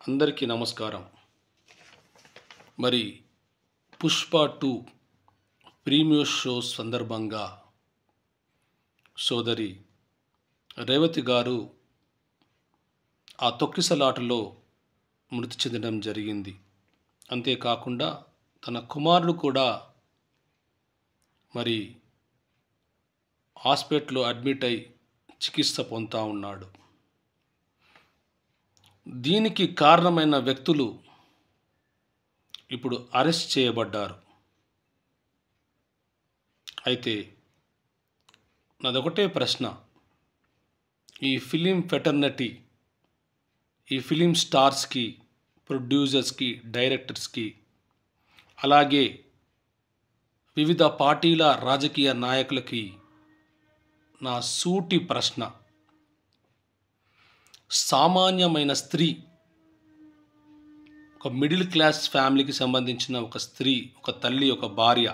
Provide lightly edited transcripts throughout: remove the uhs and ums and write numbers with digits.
అందరికీ నమస్కారం. మరి 'పుష్ప 2' ప్రీమియర్ షో సందర్భంగా సోదరి రేవతి గారు ఆ తొక్కిసలాటలో మృతి చెందడం జరిగింది. అంతేకాకుండా తన కుమారుడు కూడా మరి హాస్పిటల్లో అడ్మిట్ అయి చికిత్స పొందుతూ ఉన్నాడు. దీనికి కారణమైన వ్యక్తులు ఇప్పుడు అరెస్ట్ చేయబడ్డారు. అయితే నాదొకటే ప్రశ్న, ఈ ఫిలిం ఫెటర్నిటీ, ఈ ఫిలిం స్టార్స్కి, ప్రొడ్యూసర్స్కి, డైరెక్టర్స్కి, అలాగే వివిధ పార్టీల రాజకీయ నాయకులకి నా సూటి ప్రశ్న, సామాన్యమైన స్త్రీ, ఒక మిడిల్ క్లాస్ ఫ్యామిలీకి సంబంధించిన ఒక స్త్రీ, ఒక తల్లి, ఒక భార్య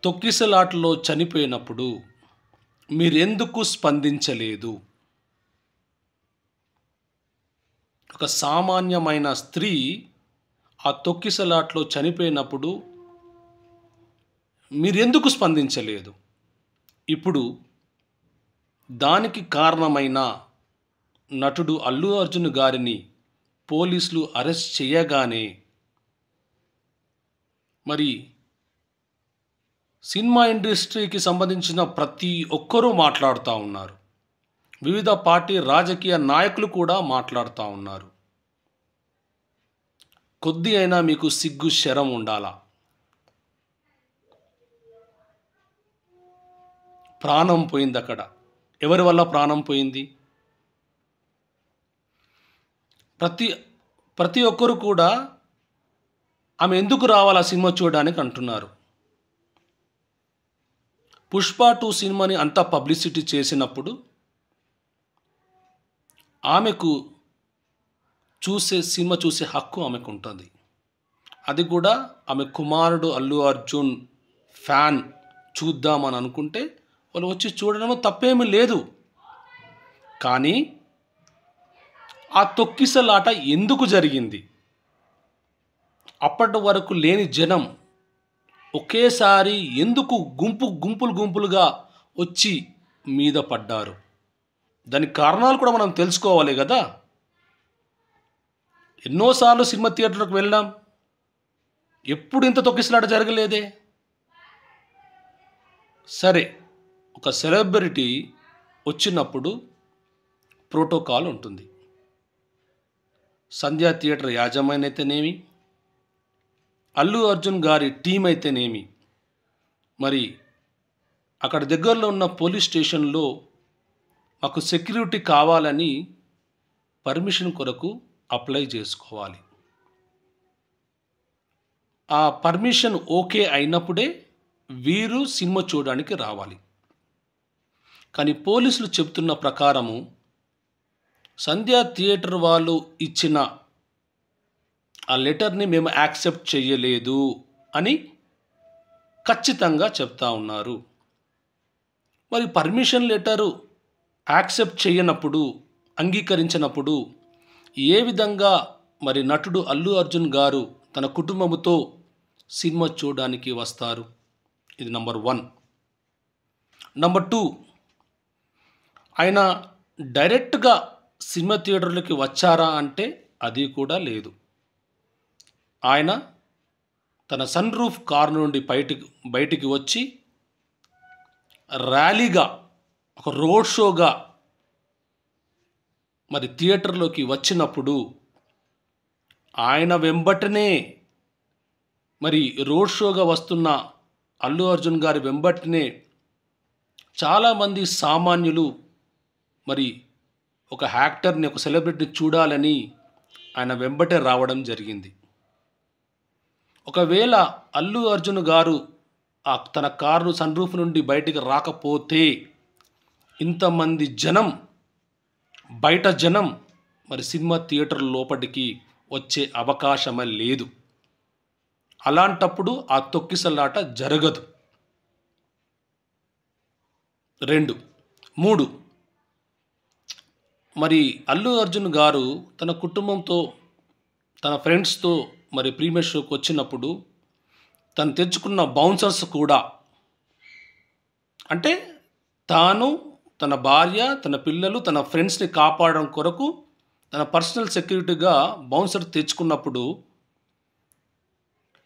తొక్కిసలాటలో చనిపోయినప్పుడు మీరెందుకు స్పందించలేదు? ఒక సామాన్యమైన స్త్రీ ఆ తొక్కిసలాటలో చనిపోయినప్పుడు మీరెందుకు స్పందించలేదు? ఇప్పుడు దానికి కారణమైన నటుడు అల్లు అర్జున్ గారిని పోలీసులు అరెస్ట్ చేయగానే మరి సినిమా ఇండస్ట్రీకి సంబంధించిన ప్రతి ఒక్కరూ మాట్లాడుతూ ఉన్నారు. వివిధ పార్టీ రాజకీయ నాయకులు కూడా మాట్లాడుతూ ఉన్నారు. కొద్ది అయినా మీకు సిగ్గు శరం ఉండాలా? ప్రాణం పోయింది అక్కడ. ఎవరి వల్ల ప్రాణం పోయింది? ప్రతి ఒక్కరు కూడా ఆమె ఎందుకు రావాలి ఆ సినిమా చూడడానికి అంటున్నారు. పుష్ప 2 సినిమాని అంతా పబ్లిసిటీ చేసినప్పుడు ఆమెకు సినిమా చూసే హక్కు ఆమెకు ఉంటుంది. అది కూడా ఆమె కుమారుడు అల్లు అర్జున్ ఫ్యాన్ చూద్దామని అనుకుంటే వాళ్ళు వచ్చి చూడడం తప్పేమీ లేదు. కానీ ఆ తొక్కిసలాట ఎందుకు జరిగింది? అప్పటి వరకు లేని జనం ఒకేసారి ఎందుకు గుంపులుగా వచ్చి మీద పడ్డారు? దానికి కారణాలు కూడా మనం తెలుసుకోవాలి కదా. ఎన్నోసార్లు సినిమా థియేటర్లకు వెళ్ళాం, ఎప్పుడు ఇంత తొక్కిసలాట జరగలేదే. సరే, ఒక సెలబ్రిటీ వచ్చినప్పుడు ప్రోటోకాల్ ఉంటుంది. సంధ్యా థియేటర్ యాజమాన్యం అయితేనేమి, అల్లు అర్జున్ గారి టీం అయితేనేమి, మరి అక్కడ దగ్గరలో ఉన్న పోలీస్ స్టేషన్లో మాకు సెక్యూరిటీ కావాలని పర్మిషన్ కొరకు అప్లై చేసుకోవాలి. ఆ పర్మిషన్ ఓకే అయినప్పుడే వీరు సినిమా చూడడానికి రావాలి. కానీ పోలీసులు చెప్తున్న ప్రకారము సంధ్యా థియేటర్ వాళ్ళు ఇచ్చిన ఆ లెటర్ని మేము యాక్సెప్ట్ చేయలేదు అని ఖచ్చితంగా చెప్తా ఉన్నారు. మరి పర్మిషన్ లెటరు యాక్సెప్ట్ చేయనప్పుడు, అంగీకరించినప్పుడు ఏ విధంగా మరి నటుడు అల్లు అర్జున్ గారు తన కుటుంబముతో సినిమా చూడడానికి వస్తారు? ఇది నంబర్ 1. నంబర్ 2, ఆయన డైరెక్ట్గా సినిమా థియేటర్లకి వచ్చారా అంటే అది కూడా లేదు. ఆయన తన సన్ రూఫ్ కార్ నుండి బయటికి వచ్చి ర్యాలీగా, ఒక రోడ్ షోగా మరి థియేటర్లోకి వచ్చినప్పుడు ఆయన వెంబటనే మరి రోడ్ షోగా వస్తున్న అల్లు అర్జున్ గారి వెంబటనే చాలామంది సామాన్యులు మరి ఒక యాక్టర్ని, ఒక సెలబ్రిటీని చూడాలని ఆయన వెంబటే రావడం జరిగింది. ఒకవేళ అల్లు అర్జున్ గారు తన కారు సన్ రూఫ్ నుండి బయటికి రాకపోతే ఇంతమంది జనం, బయట జనం మరి సినిమా థియేటర్ లోపలికి వచ్చే అవకాశమే లేదు. అలాంటప్పుడు ఆ తొక్కిసలాట జరగదు. 2, 3, మరి అల్లు అర్జున్ గారు తన కుటుంబంతో, తన ఫ్రెండ్స్‌తో మరి ప్రీమియర్ షోకి వచ్చినప్పుడు తను తెచ్చుకున్న బౌన్సర్స్ కూడా, అంటే తాను, తన భార్య, తన పిల్లలు, తన ఫ్రెండ్స్‌ని కాపాడడం కొరకు తన పర్సనల్ సెక్యూరిటీగా బౌన్సర్ తెచ్చుకున్నప్పుడు,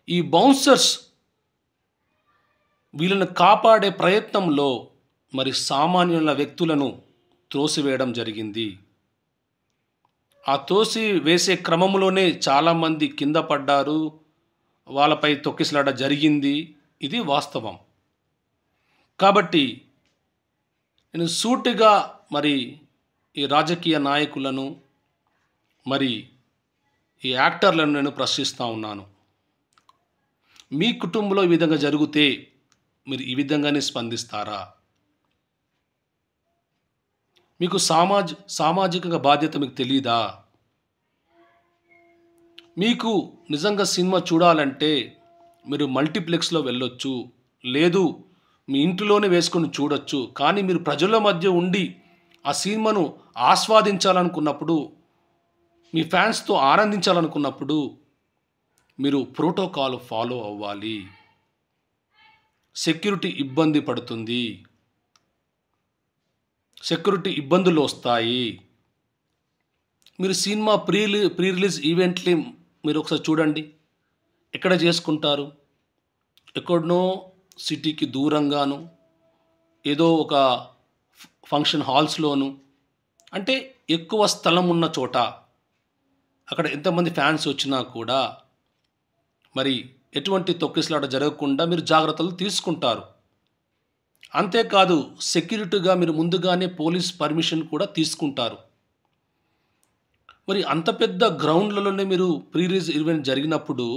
ఈ బౌన్సర్స్ వీళ్ళని కాపాడే ప్రయత్నంలో మరి సామాన్యుల వ్యక్తులను త్రోసివేయడం జరిగింది. ఆ తోసి వేసే క్రమంలోనే చాలామంది కింద పడ్డారు, వాళ్ళపై తొక్కిసలాట జరిగింది. ఇది వాస్తవం. కాబట్టి నేను సూటిగా మరి ఈ రాజకీయ నాయకులను, మరి ఈ యాక్టర్లను నేను ప్రశ్నిస్తూ ఉన్నాను. మీ కుటుంబంలో ఈ విధంగా జరిగితే మీరు ఈ విధంగానే స్పందిస్తారా? మీకు సామాజిక బాధ్యత మీకు తెలీదా? మీకు నిజంగా సినిమా చూడాలంటే మీరు మల్టీప్లెక్స్‌లో వెళ్ళొచ్చు. లేదు, మీ ఇంటిలోనే వేసుకొని చూడొచ్చు. కానీ మీరు ప్రజల మధ్య ఉండి ఆ సినిమాను ఆస్వాదించాలనుకున్నప్పుడు, మీ ఫ్యాన్స్‌తో ఆనందించాలనుకున్నప్పుడు మీరు ప్రోటోకాల్ ఫాలో అవ్వాలి. సెక్యూరిటీ ఇబ్బంది పడుతుంది. సెక్యూరిటీ ఇబ్బందులు వస్తాయి. మీరు సినిమా ప్రీ రిలీజ్ ఈవెంట్‌ని మీరు ఒకసారి చూడండి. ఎక్కడ చేసుకుంటారు? ఎక్కడనో సిటీకి దూరంగాను, ఏదో ఒక ఫంక్షన్ హాల్స్‌లోను, అంటే ఎక్కువ స్థలం ఉన్న చోట, అక్కడ ఎంతమంది ఫ్యాన్స్ వచ్చినా కూడా మరి ఎటువంటి తొక్కిసలాట జరగకుండా మీరు జాగ్రత్తలు తీసుకుంటారు. అంతేకాదు, సెక్యూరిటీగా మీరు ముందుగానే పోలీస్ పర్మిషన్ కూడా తీసుకుంటారు. మరి అంత పెద్ద గ్రౌండ్లలోనే మీరు ప్రీ రిలీజ్ ఈవెంట్ జరిగినప్పుడు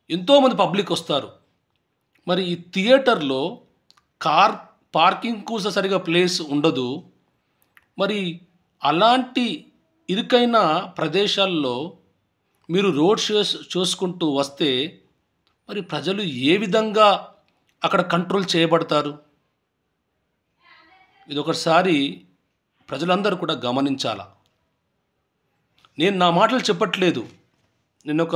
ఎంతోమంది పబ్లిక్ వస్తారు. మరి ఈ థియేటర్‌లో కార్ పార్కింగ్ కూడా సరిగా ప్లేస్ ఉండదు. మరి అలాంటి ఇరుకైన ప్రదేశాల్లో మీరు రోడ్ షోస్ చూసుకుంటూ వస్తే మరి ప్రజలు ఏ విధంగా అక్కడ కంట్రోల్ చేయబడతారు? ఇదొకసారి ప్రజలందరూ కూడా గమనించాల. నేను నా మాటలు చెప్పట్లేదు. నేనొక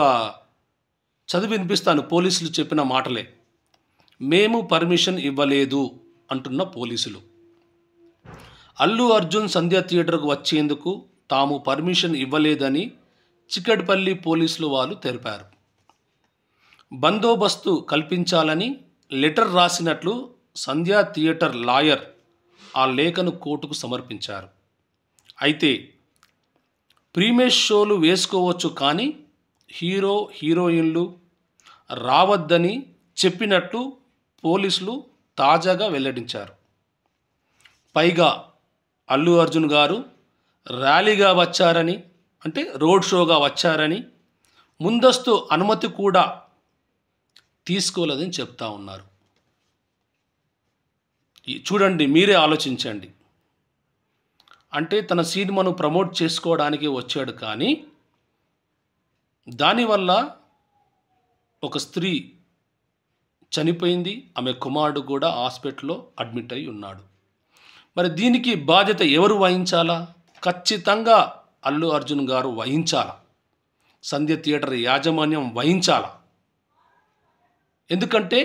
చదివి వినిపిస్తాను, పోలీసులు చెప్పిన మాటలే. మేము పర్మిషన్ ఇవ్వలేదు అంటున్న పోలీసులు. అల్లు అర్జున్ సంధ్య థియేటర్‌కు వచ్చేందుకు తాము పర్మిషన్ ఇవ్వలేదని చిక్కడపల్లి పోలీసులు వాళ్ళు తెలిపారు. బందోబస్తు కల్పించాలని లెటర్ రాసినట్లు సంధ్య థియేటర్ లాయర్ ఆ లేఖను కోర్టుకు సమర్పించారు. అయితే ప్రీమియర్ షోలు వేసుకోవచ్చు కానీ హీరో హీరోయిన్లు రావద్దని చెప్పినట్లు పోలీసులు తాజాగా వెల్లడించారు. పైగా అల్లు అర్జున్ గారు ర్యాలీగా వచ్చారని, అంటే రోడ్ షోగా వచ్చారని ముందస్తు అనుమతి కూడా తీసుకోలేదని చెప్తా ఉన్నారు. చూడండి, మీరే ఆలోచించండి. అంటే తన సినిమాను ప్రమోట్ చేసుకోవడానికి వచ్చాడు, కానీ దానివల్ల ఒక స్త్రీ చనిపోయింది. ఆమె కుమారుడు కూడా హాస్పిటల్లో అడ్మిట్ అయి ఉన్నాడు. మరి దీనికి బాధ్యత ఎవరు వహించాలా? ఖచ్చితంగా అల్లు అర్జున్ గారు వహించాలా. సంధ్య థియేటర్ యాజమాన్యం వహించాలా. ఎందుకంటే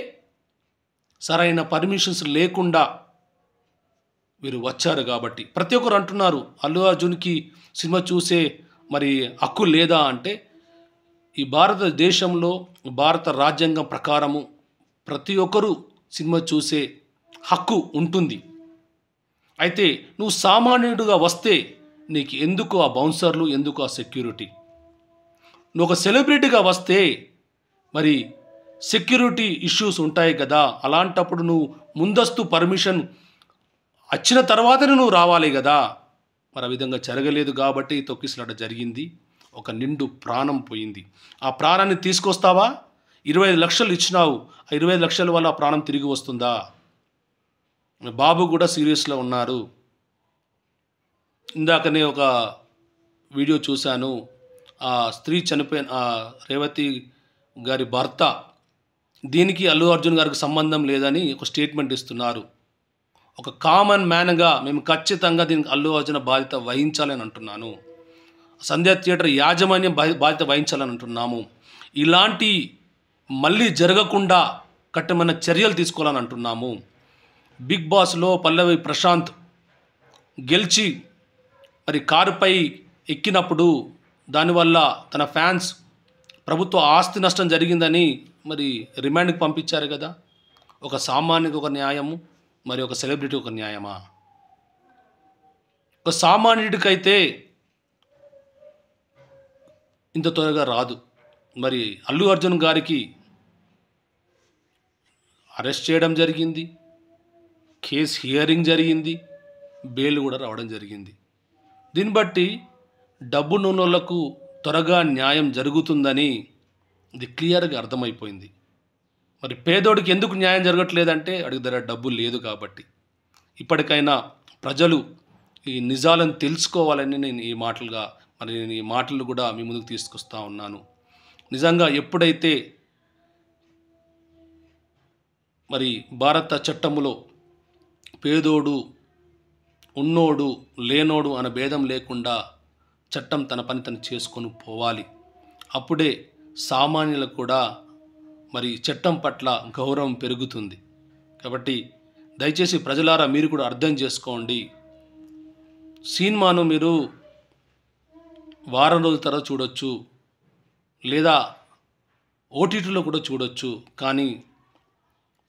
సరైన పర్మిషన్స్ లేకుండా వీరు వచ్చారు కాబట్టి. ప్రతి ఒక్కరు అంటున్నారు అల్లు అర్జున్‌కి సినిమా చూసే మరి హక్కు లేదా అంటే, ఈ భారతదేశంలో భారత రాజ్యాంగం ప్రకారము ప్రతి ఒక్కరూ సినిమా చూసే హక్కు ఉంటుంది. అయితే నువ్వు సామాన్యుడిగా వస్తే నీకు ఎందుకు ఆ బౌన్సర్లు, ఎందుకు ఆ సెక్యూరిటీ? నువ్వు ఒక సెలబ్రిటీగా వస్తే మరి సెక్యూరిటీ ఇష్యూస్ ఉంటాయి కదా. అలాంటప్పుడు నువ్వు ముందస్తు పర్మిషన్ వచ్చిన తర్వాతనే నువ్వు రావాలి కదా. మరి ఆ విధంగా జరగలేదు కాబట్టి తొక్కిసలాట జరిగింది. ఒక నిండు ప్రాణం పోయింది. ఆ ప్రాణాన్ని తీసుకొస్తావా? 25 లక్షలు ఇచ్చినావు. ఆ 25 లక్షల వల్ల ఆ ప్రాణం తిరిగి వస్తుందా? బాబు కూడా సీరియస్‌లో ఉన్నారు. ఇందాకనే ఒక వీడియో చూశాను. ఆ స్త్రీ చనిపోయిన రేవతి గారి భర్త దీనికి అల్లు అర్జున్ గారికి సంబంధం లేదని ఒక స్టేట్మెంట్ ఇస్తున్నారు. ఒక కామన్ మ్యాన్గా మేము ఖచ్చితంగా దీనికి అల్లు అర్జున్ బాధ్యత వహించాలని అంటున్నాను. సంధ్యా థియేటర్ యాజమాన్యం బాధ్యత వహించాలని అంటున్నాము. ఇలాంటి మళ్ళీ జరగకుండా కఠినమైన చర్యలు తీసుకోవాలని అంటున్నాము. బిగ్ బాస్లో పల్లవి ప్రశాంత్ గెలిచి మరి కారుపై ఎక్కినప్పుడు దానివల్ల తన ఫ్యాన్స్ ప్రభుత్వ ఆస్తి నష్టం జరిగిందని మరి రిమాండ్కి పంపించారు కదా. ఒక సామాన్యుడికి ఒక న్యాయము, మరి ఒక సెలబ్రిటీ ఒక న్యాయమా? ఒక సామాన్యుడికైతే ఇంత త్వరగా రాదు. మరి అల్లు అర్జున్ గారికి అరెస్ట్ చేయడం జరిగింది, కేసు హియరింగ్ జరిగింది, బెయిల్ కూడా రావడం జరిగింది. దీన్ని బట్టి డబ్బు నూనెలకు త్వరగా న్యాయం జరుగుతుందని ఇది క్లియర్గా అర్థమైపోయింది. మరి పేదోడికి ఎందుకు న్యాయం జరగట్లేదంటే అడిగి దగ్గర డబ్బు లేదు కాబట్టి. ఇప్పటికైనా ప్రజలు ఈ నిజాలను తెలుసుకోవాలని నేను ఈ మాటలు కూడా మీ ముందుకు తీసుకొస్తా ఉన్నాను. నిజంగా ఎప్పుడైతే మరి భారత చట్టములో పేదోడు ఉన్నోడు లేనోడు అనే భేదం లేకుండా చట్టం తన పని తను చేసుకొని పోవాలి. అప్పుడే సామాన్యులకు కూడా మరి చట్టం పట్ల గౌరవం పెరుగుతుంది. కాబట్టి దయచేసి ప్రజలారా మీరు కూడా అర్థం చేసుకోండి. సినిమాను మీరు వారం రోజుల తర్వాత చూడొచ్చు, లేదా ఓటీటీలో కూడా చూడొచ్చు. కానీ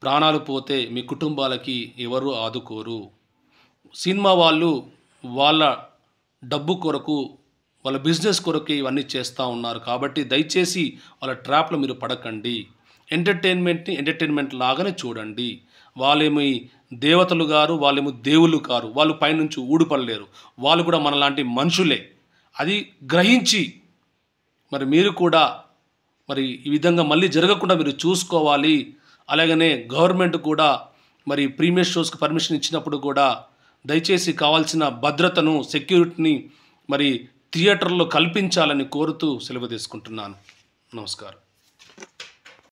ప్రాణాలు పోతే మీ కుటుంబాలకి ఎవరు ఆదుకోరు. సినిమా వాళ్ళు వాళ్ళ డబ్బు కొరకు, వాళ్ళ బిజినెస్ కొరకు ఇవన్నీ చేస్తూ ఉన్నారు. కాబట్టి దయచేసి వాళ్ళ ట్రాప్లో మీరు పడకండి. ఎంటర్టైన్మెంట్ని ఎంటర్టైన్మెంట్ లాగానే చూడండి. వాళ్ళేమి దేవతలు గారు, వాళ్ళేమో దేవుళ్ళు కారు. వాళ్ళు పైనుంచి ఊడిపడలేరు. వాళ్ళు కూడా మనలాంటి మనుషులే. అది గ్రహించి మరి మీరు కూడా మరి ఈ విధంగా మళ్ళీ జరగకుండా మీరు చూసుకోవాలి. అలాగనే గవర్నమెంట్ కూడా మరి ప్రీమియర్ షోస్కి పర్మిషన్ ఇచ్చినప్పుడు కూడా దయచేసి కావాల్సిన భద్రతను, సెక్యూరిటీని మరి థియేటర్లో కల్పించాలని కోరుతూ సెలవు తీసుకుంటున్నాను. నమస్కారం.